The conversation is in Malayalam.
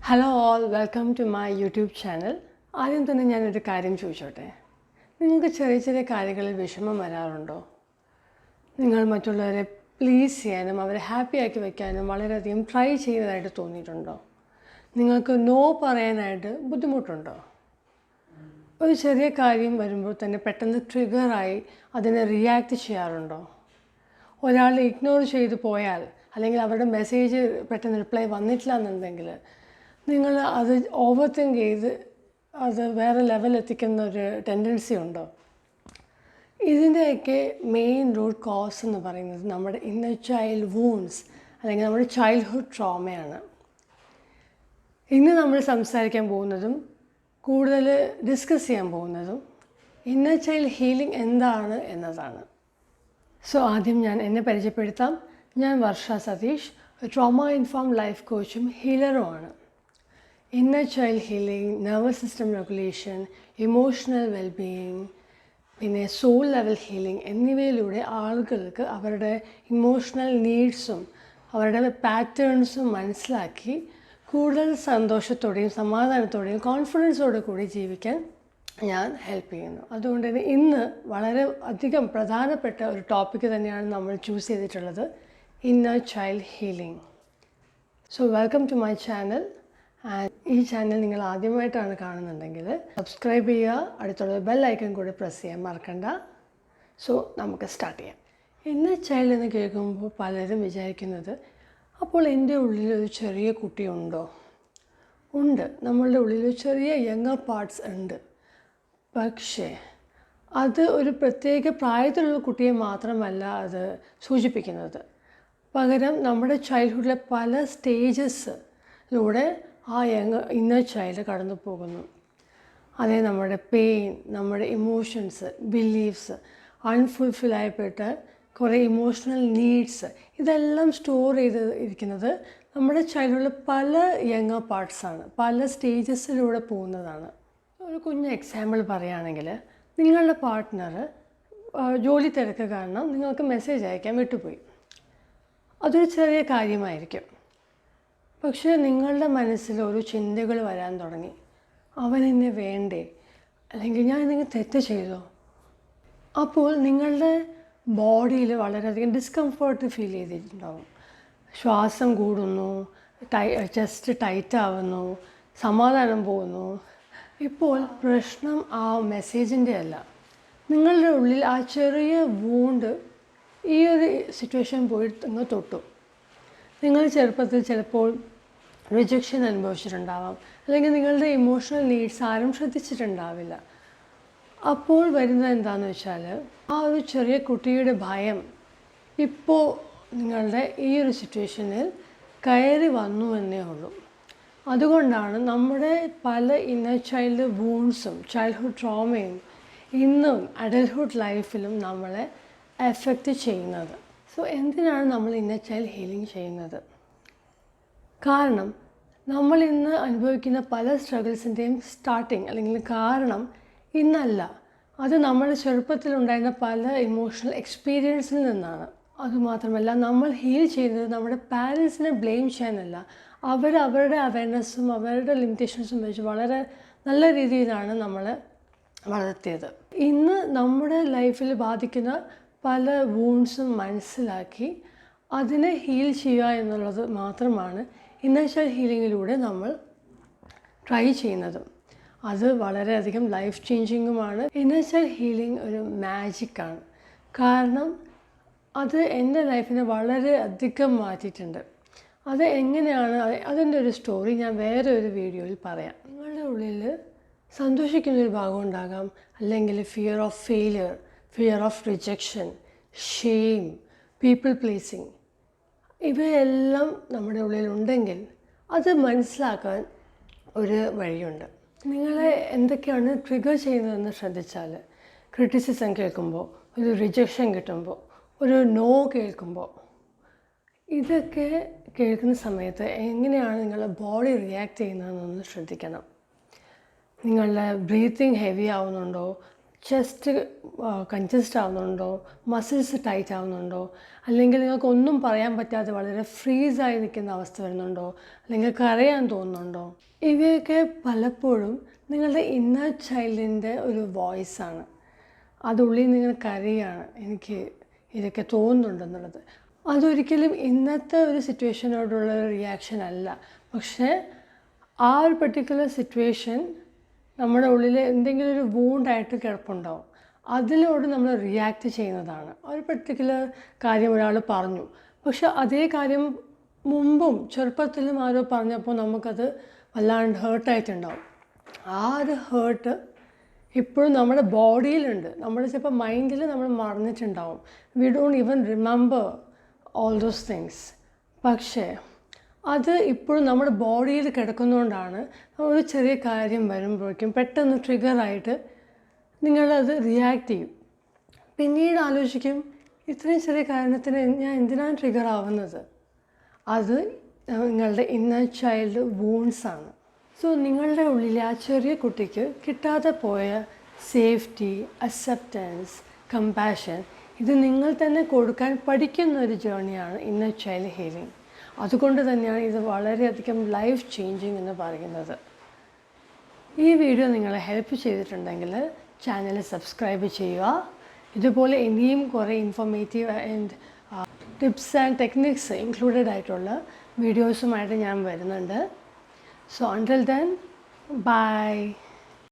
Hello all, welcome to my YouTube channel. ആദ്യം തന്നെ ഞാനൊരു കാര്യം ചോദിച്ചോട്ടെ. നിങ്ങൾക്ക് ചെറിയ ചെറിയ കാര്യങ്ങളിൽ വിഷമം വരാറുണ്ടോ? നിങ്ങൾ മറ്റുള്ളവരെ പ്ലീസ് ചെയ്യാനും അവരെ ഹാപ്പി ആക്കി വയ്ക്കാനും വളരെയധികം ട്രൈ ചെയ്യുന്നതായിട്ട് തോന്നിയിട്ടുണ്ടോ? നിങ്ങൾക്ക് നോ പറയാനായിട്ട് ബുദ്ധിമുട്ടുണ്ടോ? ഒരു ചെറിയ കാര്യം വരുമ്പോൾ തന്നെ പെട്ടെന്ന് ട്രിഗറായി അതിനെ റിയാക്ട് ചെയ്യാറുണ്ടോ? ഒരാൾ ഇഗ്നോർ ചെയ്തു പോയാൽ അല്ലെങ്കിൽ അവരുടെ മെസ്സേജ് പെട്ടെന്ന് റിപ്ലൈ വന്നിട്ടില്ല എന്നുണ്ടെങ്കിൽ നിങ്ങൾ അത് ഓവർ തിങ്ക് ചെയ്ത് അത് വേറെ ലെവലെത്തിക്കുന്ന ഒരു ടെൻഡൻസി ഉണ്ടോ? ഇതിൻ്റെയൊക്കെ മെയിൻ റൂട്ട് കോസ് എന്ന് പറയുന്നത് നമ്മുടെ ഇന്നർ ചൈൽഡ് വൂൺസ് അല്ലെങ്കിൽ നമ്മുടെ ചൈൽഡ്ഹുഡ് ട്രോമയാണ്. ഇന്ന് നമ്മൾ സംസാരിക്കാൻ പോകുന്നതും കൂടുതൽ ഡിസ്കസ് ചെയ്യാൻ പോകുന്നതും ഇന്നർ ചൈൽഡ് ഹീലിംഗ് എന്താണ് എന്നതാണ്. സോ ആദ്യം ഞാൻ എന്നെ പരിചയപ്പെടുത്താം. ഞാൻ Varsha Satheesh, trauma informed life കോച്ചും ഹീലറുമാണ്. Inner child healing, nervous system regulation, emotional wellbeing, പിന്നെ സോൾ ലെവൽ ഹീലിംഗ് എന്നിവയിലൂടെ ആളുകൾക്ക് അവരുടെ ഇമോഷണൽ നീഡ്സും അവരുടെ പാറ്റേൺസും മനസ്സിലാക്കി കൂടുതൽ സന്തോഷത്തോടെയും സമാധാനത്തോടെയും കോൺഫിഡൻസോടെ കൂടി ജീവിക്കാൻ ഞാൻ ഹെൽപ്പ് ചെയ്യുന്നു. അതുകൊണ്ട് തന്നെ ഇന്ന് വളരെ അധികം പ്രധാനപ്പെട്ട ഒരു ടോപ്പിക്ക് തന്നെയാണ് നമ്മൾ ചൂസ് ചെയ്തിട്ടുള്ളത്, inner child healing. So welcome to my channel. And ഈ ചാനൽ നിങ്ങൾ ആദ്യമായിട്ടാണ് കാണുന്നുണ്ടെങ്കിൽ സബ്സ്ക്രൈബ് ചെയ്യുക, അടുത്തുള്ള ബെൽ ഐക്കൺ കൂടി പ്രസ് ചെയ്യാൻ മറക്കണ്ട. സോ നമുക്ക് സ്റ്റാർട്ട് ചെയ്യാം. ഇന്നർ ചൈൽഡ് എന്ന് കേൾക്കുമ്പോൾ പലരും വിചാരിക്കുന്നത്, അപ്പോൾ എൻ്റെ ഉള്ളിൽ ഒരു ചെറിയ കുട്ടിയുണ്ടോ? ഉണ്ട്, നമ്മളുടെ ഉള്ളിൽ ചെറിയ യങ്ങർ പാർട്സ് ഉണ്ട്. പക്ഷേ അത് ഒരു പ്രത്യേക പ്രായത്തിലുള്ള കുട്ടിയെ മാത്രമല്ല അത് സൂചിപ്പിക്കുന്നത്. പകരം നമ്മുടെ ചൈൽഡ്ഹുഡിലെ പല സ്റ്റേജസിലൂടെ ആ ഇന്നർ ചൈൽഡ് കടന്നു പോകുന്നു. അതേ നമ്മുടെ പെയിൻ, നമ്മുടെ ഇമോഷൻസ്, ബിലീഫ്സ്, അൺഫുൾഫിൽ ആയപ്പെട്ട കുറേ ഇമോഷണൽ നീഡ്സ്, ഇതെല്ലാം സ്റ്റോർ ചെയ്ത് ഇരിക്കുന്നത് നമ്മുടെ ചൈൽഡ്ഹുഡിലെ പല യങ്ങർ പാർട്സാണ്, പല സ്റ്റേജസിലൂടെ പോകുന്നതാണ്. ഒരു കുഞ്ഞ് എക്സാമ്പിൾ പറയുകയാണെങ്കിൽ, നിങ്ങളുടെ പാർട്ട്ണർ ജോലി തിരക്ക് കാരണം നിങ്ങൾക്ക് മെസ്സേജ് അയക്കാൻ വിട്ടുപോയി. അതൊരു ചെറിയ കാര്യമായിരിക്കും. പക്ഷേ നിങ്ങളുടെ മനസ്സിൽ ഒരു ചിന്തകൾ വരാൻ തുടങ്ങി. അവൻ എന്നെ വേണ്ടേ, അല്ലെങ്കിൽ ഞാൻ എന്തെങ്കിലും തെറ്റ് ചെയ്തോ? അപ്പോൾ നിങ്ങളുടെ ബോഡിയിൽ വളരെയധികം ഡിസ്കംഫർട്ട് ഫീൽ ചെയ്തിട്ടുണ്ടാകും. ശ്വാസം കൂടുന്നു, ചെസ്റ്റ് ടൈറ്റ് ആവുന്നു, സമാധാനം പോകുന്നു. ഇപ്പോൾ പ്രശ്നം ആ മെസ്സേജിൻ്റെ അല്ല, നിങ്ങളുടെ ഉള്ളിൽ ആ ചെറിയ വൂണ്ട് ഈ ഒരു സിറ്റുവേഷൻ പോയി അങ്ങ് തൊട്ടു. നിങ്ങൾ ചെറുപ്പത്തിൽ ചിലപ്പോൾ റിജക്ഷൻ അനുഭവിച്ചിട്ടുണ്ടാവാം, അല്ലെങ്കിൽ നിങ്ങളുടെ ഇമോഷണൽ നീഡ്സ് ആരും ശ്രദ്ധിച്ചിട്ടുണ്ടാവില്ല. അപ്പോൾ വരുന്നത് എന്താണെന്ന് വെച്ചാൽ, ആ ഒരു ചെറിയ കുട്ടിയുടെ ഭയം ഇപ്പോൾ നിങ്ങളുടെ ഈ ഒരു സിറ്റുവേഷനിൽ കയറി വന്നു എന്നേ ഉള്ളൂ. അതുകൊണ്ടാണ് നമ്മുടെ പല ഇന്നർ ചൈൽഡ് വൂൺസും ചൈൽഡ്ഹുഡ് ട്രോമയും ഇന്നും അഡൽട്ട്ഹുഡ് ലൈഫിലും നമ്മളെ എഫക്റ്റ് ചെയ്യുന്നത്. സോ എന്തിനാണ് നമ്മൾ ഇന്നർ ചൈൽഡ് ഹീലിംഗ് ചെയ്യുന്നത്? കാരണം നമ്മൾ ഇന്ന് അനുഭവിക്കുന്ന പല സ്ട്രഗിൾസിൻ്റെയും സ്റ്റാർട്ടിങ് അല്ലെങ്കിൽ കാരണം ഇന്നല്ല, അത് നമ്മുടെ ചെറുപ്പത്തിലുണ്ടായിരുന്ന പല ഇമോഷണൽ എക്സ്പീരിയൻസിൽ നിന്നാണ്. അതുമാത്രമല്ല, നമ്മൾ ഹീൽ ചെയ്യുന്നത് നമ്മുടെ പാരൻസിനെ ബ്ലെയിം ചെയ്യാനല്ല, അവരുടെ അവയർനെസ്സും അവരുടെ ലിമിറ്റേഷൻസും വെച്ച് വളരെ നല്ല രീതിയിലാണ് നമ്മൾ വളർത്തിയത്. ഇന്ന് നമ്മുടെ ലൈഫിൽ ബാധിക്കുന്ന പല വൂൺസും മനസ്സിലാക്കി അതിനെ ഹീൽ ചെയ്യുക എന്നുള്ളത് മാത്രമാണ് ഇന്നർ ചൈൽഡ് ഹീലിങ്ങിലൂടെ നമ്മൾ ട്രൈ ചെയ്യുന്നത്. അത് വളരെയധികം ലൈഫ് ചേഞ്ചിങ്ങുമാണ്. ഇന്നർ ചൈൽഡ് ഹീലിംഗ് ഒരു മാജിക്കാണ്. കാരണം അത് എൻ്റെ ലൈഫിനെ വളരെ അധികം മാറ്റിയിട്ടുണ്ട്. അത് എങ്ങനെയാണ്, അതിൻ്റെ ഒരു സ്റ്റോറി ഞാൻ വേറെ ഒരു വീഡിയോയിൽ പറയാം. നിങ്ങളുടെ ഉള്ളിൽ സന്തോഷിക്കുന്നൊരു ഭാഗം ഉണ്ടാകാം, അല്ലെങ്കിൽ fear of failure, fear of rejection, shame, people pleasing, ഇവയെല്ലാം നമ്മുടെ ഉള്ളിലുണ്ടെങ്കിൽ അത് മനസ്സിലാക്കാൻ ഒരു വഴിയുണ്ട്. നിങ്ങളെ എന്തൊക്കെയാണ് ട്രിഗർ ചെയ്യുന്നതെന്ന് ശ്രദ്ധിച്ചാൽ, ക്രിറ്റിസിസം കേൾക്കുമ്പോൾ, ഒരു റിജക്ഷൻ കിട്ടുമ്പോൾ, ഒരു നോ കേൾക്കുമ്പോൾ, ഇതൊക്കെ കേൾക്കുന്ന സമയത്ത് എങ്ങനെയാണ് നിങ്ങളുടെ ബോഡി റിയാക്ട് ചെയ്യുന്നതെന്നൊന്ന് ശ്രദ്ധിക്കണം. നിങ്ങളുടെ ബ്രീത്തിങ് ഹെവി ആവുന്നുണ്ടോ, ചെസ്റ്റ് കൺജസ്റ്റ് ആവുന്നുണ്ടോ, മസിൽസ് ടൈറ്റ് ആവുന്നുണ്ടോ, അല്ലെങ്കിൽ നിങ്ങൾക്ക് ഒന്നും പറയാൻ പറ്റാതെ വളരെ ഫ്രീസായി നിൽക്കുന്ന അവസ്ഥ വരുന്നുണ്ടോ, അല്ലെങ്കിൽ കരയാൻ തോന്നുന്നുണ്ടോ, ഇവയൊക്കെ പലപ്പോഴും നിങ്ങളുടെ ഇന്നർ ചൈൽഡിൻ്റെ ഒരു വോയിസാണ്. അതുള്ളിൽ നിങ്ങൾ കരയാണ്, എനിക്ക് ഇതൊക്കെ തോന്നുന്നുണ്ടെന്നുള്ളത്. അതൊരിക്കലും ഇന്നത്തെ ഒരു സിറ്റുവേഷനോടുള്ള ഒരു റിയാക്ഷൻ അല്ല. പക്ഷേ ആ ഒരു പെർട്ടിക്കുലർ സിറ്റുവേഷൻ നമ്മുടെ ഉള്ളിൽ എന്തെങ്കിലും ഒരു വൂണ്ടായിട്ട് കിടപ്പുണ്ടാവും. അതിലോട് നമ്മൾ റിയാക്റ്റ് ചെയ്യുന്നതാണ്. ഒരു പെർട്ടിക്കുലർ കാര്യം ഒരാൾ പറഞ്ഞു, പക്ഷെ അതേ കാര്യം മുമ്പും ചെറുപ്പത്തിലും ആരോ പറഞ്ഞപ്പോൾ നമുക്കത് വല്ലാണ്ട് ഹേർട്ടായിട്ടുണ്ടാവും. ആ ഒരു ഹേർട്ട് ഇപ്പോഴും നമ്മുടെ ബോഡിയിലുണ്ട്. നമ്മൾ ചിലപ്പോൾ മൈൻഡിൽ നമ്മൾ മറന്നിട്ടുണ്ടാവും. We don't even remember all those things. പക്ഷേ അത് ഇപ്പോഴും നമ്മുടെ ബോഡിയിൽ കിടക്കുന്നതുകൊണ്ടാണ് ഒരു ചെറിയ കാര്യം വരുമ്പോഴേക്കും പെട്ടെന്ന് ട്രിഗറായിട്ട് നിങ്ങളത് റിയാക്റ്റ് ചെയ്യും. പിന്നീട് ആലോചിക്കും, ഇത്രയും ചെറിയ കാരണത്തിന് ഞാൻ എന്തിനാണ് ട്രിഗർ ആവുന്നത്? അത് നിങ്ങളുടെ ഇന്നർ ചൈൽഡ് വൂൺസാണ്. സോ നിങ്ങളുടെ ഉള്ളിലെ ആ ചെറിയ കുട്ടിക്ക് കിട്ടാതെ പോയ സേഫ്റ്റി, അക്സെപ്റ്റൻസ്, കമ്പാഷൻ, ഇത് നിങ്ങൾ തന്നെ കൊടുക്കാൻ പഠിക്കുന്ന ഒരു ജേർണിയാണ് ഇന്നർ ചൈൽഡ് ഹീലിംഗ്. അതുകൊണ്ട് തന്നെയാണ് ഇത് വളരെയധികം ലൈഫ് ചേഞ്ചിങ് എന്ന് പറയുന്നത്. ഈ വീഡിയോ നിങ്ങളെ ഹെൽപ്പ് ചെയ്തിട്ടുണ്ടെങ്കിൽ ചാനൽ സബ്സ്ക്രൈബ് ചെയ്യുക. ഇതുപോലെ ഇനിയും കുറേ informative and tips and techniques included ആയിട്ടുള്ള വീഡിയോസുമായിട്ട് ഞാൻ വരുന്നുണ്ട്. So until then, by.